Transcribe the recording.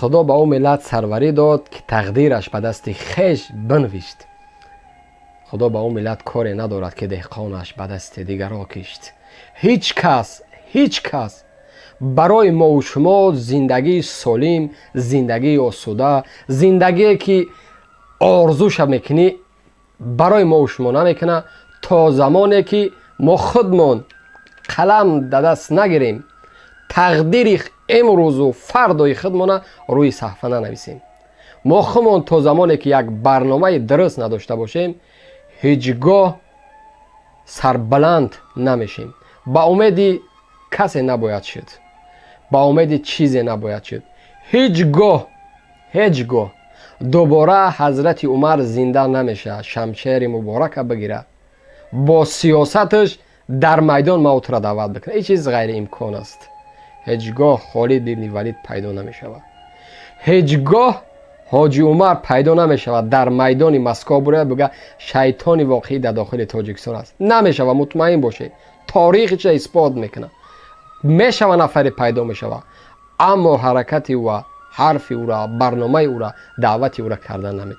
خدا به او ملت سروری داد که تقدیرش به دست خویش بنوشت. خدا به او ملت کاری ندارد که دهقانش به دست دیگران کشت. هیچ کس برای ما و شما زندگی سالم، زندگی آسوده، زندگی که آرزوش میکنی برای ما و شما نمیکنه تا زمانی که ما خودمون قلم در دست نگیریم، تقدیر امروز و فردای خودمون روی صحفه ننویسیم. ما خودمون تا زمانی که یک برنامه درست نداشته باشیم هیچگاه سربلند نمیشیم. با امید کسی نباید شد، با امید چیزی نباید شد. هیچگاه دوباره حضرت عمر زنده نمیشه شمشیر مبارک بگیره با سیاستش در میدان موت را دعوت بکنه. این چیز غیر امکان است. هیچگاه خالد ابن ولید پیدا نمیشود، هیچگاه حاجی عمر پیدا نمیشود در میدان مسکو بره بگه شیطان واقعی در داخل تاجیکستان است. نمیشود، مطمئن باشید. تاریخ چه اثبات میکنه. میشود نفر پیدا میشود، اما حرکت او، حرف او را، برنامه او را، دعوت او را کردن نمیتونه.